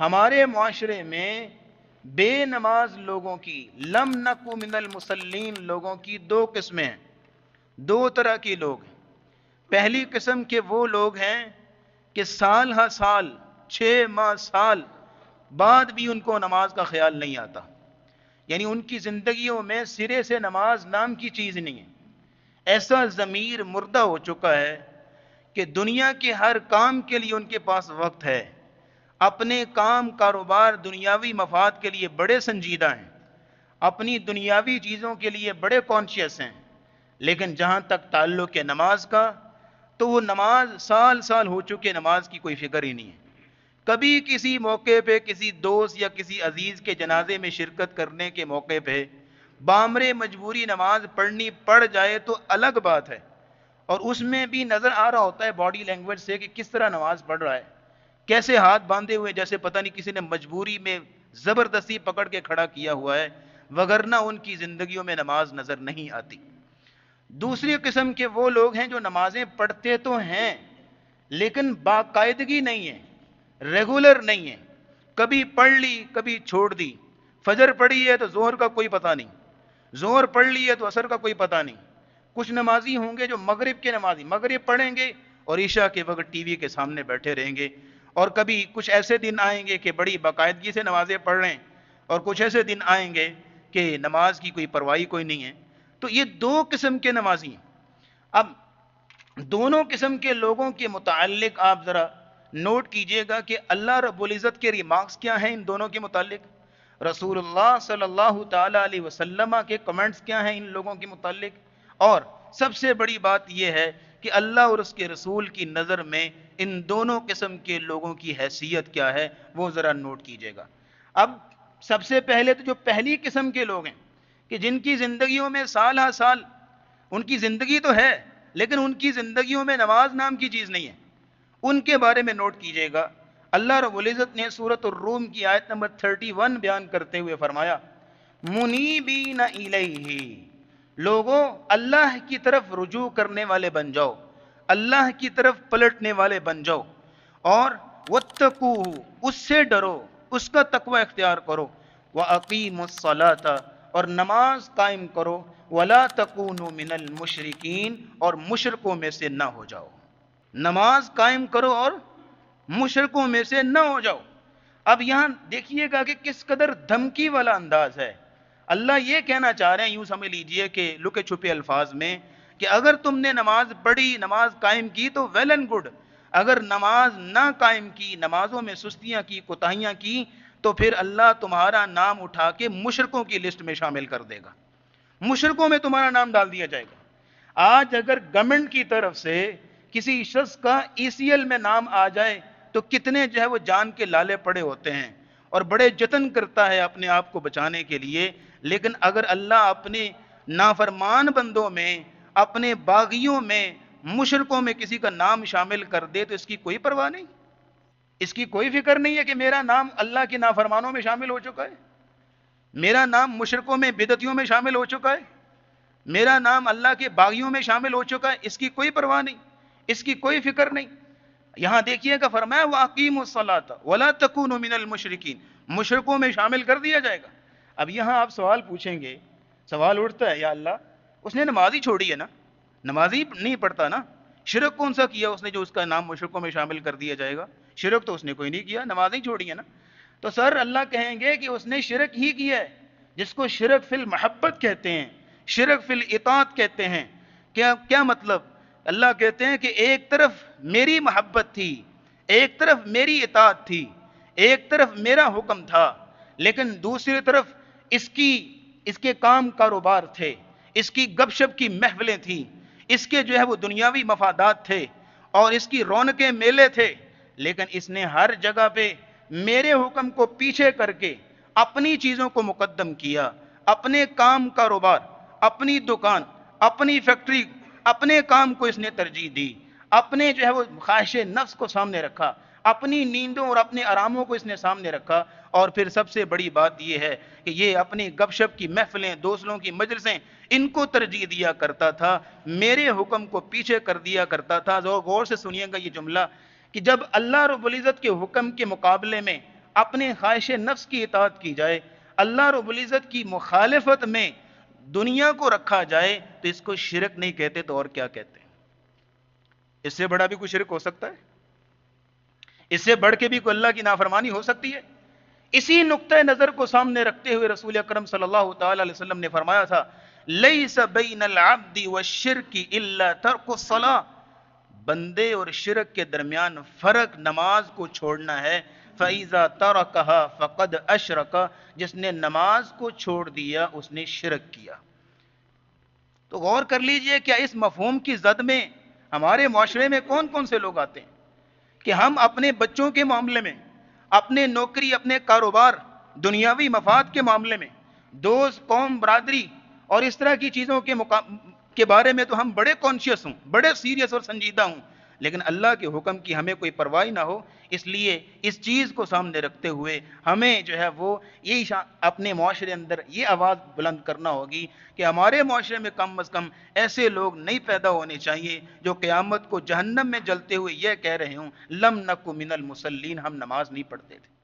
ہمارے معاشرے میں بے نماز لوگوں کی، لم نکو من المصلین لوگوں کی دو قسمیں ہیں، دو طرح کے لوگ ہیں۔ پہلی قسم کے وہ لوگ ہیں کہ سال ہر سال، 6 ماہ سال بعد بھی ان کو نماز کا خیال نہیں آتا، یعنی ان کی زندگیوں میں سرے سے نماز نام کی چیز نہیں ہے۔ ایسا ضمیر مردہ ہو چکا ہے کہ دنیا کے ہر کام کے لیے ان کے پاس وقت ہے، اپنے کام کاروبار دنیاوی مفاد کے لیے بڑے سنجیدہ ہیں، اپنی دنیاوی چیزوں کے لیے بڑے کانشیس ہیں، لیکن جہاں تک تعلق ہے نماز کا، تو وہ نماز سال سال ہو چکے، نماز کی کوئی فکر ہی نہیں ہے۔ کبھی کسی موقع پہ کسی دوست یا کسی عزیز کے جنازے میں شرکت کرنے کے موقع پہ بامر مجبوری نماز پڑھنی پڑ جائے تو الگ بات ہے، اور اس میں بھی نظر آ رہا ہوتا ہے باڈی لینگویج سے کہ کس طرح نماز پڑھ رہا ہے، کیسے ہاتھ باندھے ہوئے جیسے پتہ نہیں کسی نے مجبوری میں زبردستی پکڑ کے کھڑا کیا ہوا ہے، وگرنہ ان کی زندگیوں میں نماز نظر نہیں آتی۔ دوسری قسم کے وہ لوگ ہیں جو نمازیں پڑھتے تو ہیں لیکن باقاعدگی نہیں ہے، ریگولر نہیں ہے، کبھی پڑھ لی کبھی چھوڑ دی، فجر پڑھی ہے تو ظہر کا کوئی پتہ نہیں، ظہر پڑھ لی ہے تو عصر کا کوئی پتہ نہیں۔ کچھ نمازی ہوں گے جو مغرب کے نمازی مغرب پڑھیں گے اور عشاء کے وقت ٹی وی کے سامنے بیٹھے رہیں گے، اور کبھی کچھ ایسے دن آئیں گے کہ بڑی باقاعدگی سے نمازیں پڑھ رہے ہیں، اور کچھ ایسے دن آئیں گے کہ نماز کی کوئی پرواہی کوئی نہیں ہے۔ تو یہ دو قسم کے نمازی ہیں۔ اب دونوں قسم کے لوگوں کے متعلق آپ ذرا نوٹ کیجئے گا کہ اللہ رب العزت کے ریمارکس کیا ہیں ان دونوں کے متعلق، رسول اللہ صلی اللہ تعالی علیہ وسلم کے کمنٹس کیا ہیں ان لوگوں کے متعلق، اور سب سے بڑی بات یہ ہے کہ اللہ اور اس کے رسول کی نظر میں ان دونوں قسم کے لوگوں کی حیثیت کیا ہے، وہ ذرا نوٹ کیجئے گا۔ اب سب سے پہلے تو جو پہلی قسم کے لوگ ہیں کہ جن کی زندگیوں میں سال ہر سال، ان کی زندگی تو ہے لیکن ان کی زندگیوں میں نماز نام کی چیز نہیں ہے، ان کے بارے میں نوٹ کیجئے گا۔ اللہ رب العزت نے سورۃ الروم کی آیت نمبر 31 بیان کرتے ہوئے فرمایا، منیبین الیہ، لوگوں اللہ کی طرف رجوع کرنے والے بن جاؤ، اللہ کی طرف پلٹنے والے بن جاؤ، اور واتقوہ، اس سے ڈرو، اس کا تقوی اختیار کرو، واقیموا الصلاۃ، اور نماز قائم کرو، ولا تکونوا من المشرکین، اور مشرکوں میں سے نہ ہو جاؤ، نماز قائم کرو اور مشرکوں میں سے نہ ہو جاؤ۔ اب یہاں دیکھیے گا کہ کس قدر دھمکی والا انداز ہے۔ اللہ یہ کہنا چاہ رہے ہیں، یوں سمجھ لیجئے کہ لکے چھپے الفاظ میں، کہ اگر تم نے نماز پڑھی، نماز قائم کی تو ویل اینڈ گڈ، اگر نماز نہ قائم کی، نمازوں میں سستیاں کی، کوتاہیاں کی، تو پھر اللہ تمہارا نام اٹھا کے مشرکوں کی لسٹ میں شامل کر دے گا، مشرکوں میں تمہارا نام ڈال دیا جائے گا۔ آج اگر گورنمنٹ کی طرف سے کسی شخص کا ای سی ایل میں نام آ جائے تو کتنے جو ہے وہ جان کے لالے پڑے ہوتے ہیں اور بڑے جتن کرتا ہے اپنے آپ کو بچانے کے لیے، لیکن اگر اللہ اپنے نافرمان بندوں میں، اپنے باغیوں میں، مشرکوں میں کسی کا نام شامل کر دے تو اس کی کوئی پرواہ نہیں، اس کی کوئی فکر نہیں ہے کہ میرا نام اللہ کے نافرمانوں میں شامل ہو چکا ہے، میرا نام مشرکوں میں، بدعتیوں میں شامل ہو چکا ہے، میرا نام اللہ کے باغیوں میں شامل ہو چکا ہے، اس کی کوئی پرواہ نہیں، اس کی کوئی فکر نہیں۔ یہاں دیکھیے گا فرمایا وَأَقِيمُوا الصَّلَاةَ وَلَا تَكُونُوا مِنَ الْمُشْرِكِينَ، مشرکوں میں شامل کر دیا جائے گا۔ اب یہاں آپ سوال پوچھیں گے، سوال اٹھتا ہے، یا اللہ اس نے نماز ہی چھوڑی ہے نا، نماز ہی نہیں پڑھتا نا، شرک کون سا کیا اس نے جو اس کا نام مشرکوں میں شامل کر دیا جائے گا؟ شرک تو اس نے کوئی نہیں کیا، نماز ہی چھوڑی ہے نا۔ تو سر اللہ کہیں گے کہ اس نے شرک ہی کیا ہے، جس کو شرک فی المحبت کہتے ہیں، شرک فی الاطاعت کہتے ہیں۔ کیا مطلب؟ اللہ کہتے ہیں کہ ایک طرف میری محبت تھی، ایک طرف میری اطاعت تھی، ایک طرف میرا حکم تھا، لیکن دوسری طرف اس کے کام کاروبار تھے، اس کی گپ شپ کی محفلیں تھیں، اس کے جو ہے وہ دنیاوی مفادات تھے، اور اس کی رونقیں میلے تھے، لیکن اس نے ہر جگہ پہ میرے حکم کو پیچھے کر کے اپنی چیزوں کو مقدم کیا، اپنے کام کاروبار، اپنی دکان، اپنی فیکٹری، اپنے کام کو اس نے ترجیح دی، اپنے جو ہے وہ خواہش نفس کو سامنے رکھا، اپنی نیندوں اور اپنے آراموں کو اس نے سامنے رکھا، اور پھر سب سے بڑی بات یہ ہے کہ یہ اپنی گپ شپ کی محفلیں، دوستوں کی مجلسیں، ان کو ترجیح دیا کرتا تھا، میرے حکم کو پیچھے کر دیا کرتا تھا۔ غور سے سنیے گا یہ جملہ، کہ جب اللہ رب العزت کے حکم کے مقابلے میں اپنے خواہش نفس کی اطاعت کی جائے، اللہ رب العزت کی مخالفت میں دنیا کو رکھا جائے، تو اس کو شرک نہیں کہتے تو اور کیا کہتے ہیں؟ اس سے بڑا بھی کوئی شرک ہو سکتا ہے؟ اس سے بڑھ کے بھی کوئی اللہ کی نافرمانی ہو سکتی ہے؟ اسی نقطۂ نظر کو سامنے رکھتے ہوئے رسول اکرم صلی اللہ تعالی علیہ وسلم نے فرمایا تھا، لیس بین العبد والشرک الا ترک الصلاۃ، بندے اور شرک کے درمیان فرق نماز کو چھوڑنا ہے، فَإِذَا تَرَكَهَا فَقَدْ أَشْرَكَ، جس نے نماز کو چھوڑ دیا اس نے شرک کیا۔ تو غور کر لیجئے، کیا اس مفہوم کی زد میں ہمارے معاشرے میں کون کون سے لوگ آتے ہیں کہ ہم اپنے بچوں کے معاملے میں، اپنے نوکری، اپنے کاروبار، دنیاوی مفاد کے معاملے میں، دوست، قوم، برادری اور اس طرح کی چیزوں کے بارے میں تو ہم بڑے کانشیس ہوں، بڑے سیریس اور سنجیدہ ہوں، لیکن اللہ کے حکم کی ہمیں کوئی پرواہ نہ ہو۔ اس لیے اس چیز کو سامنے رکھتے ہوئے ہمیں جو ہے وہ یہی اپنے معاشرے اندر یہ آواز بلند کرنا ہوگی کہ ہمارے معاشرے میں کم از کم ایسے لوگ نہیں پیدا ہونے چاہیے جو قیامت کو جہنم میں جلتے ہوئے یہ کہہ رہے ہوں، لم نک من المصلین، ہم نماز نہیں پڑھتے تھے۔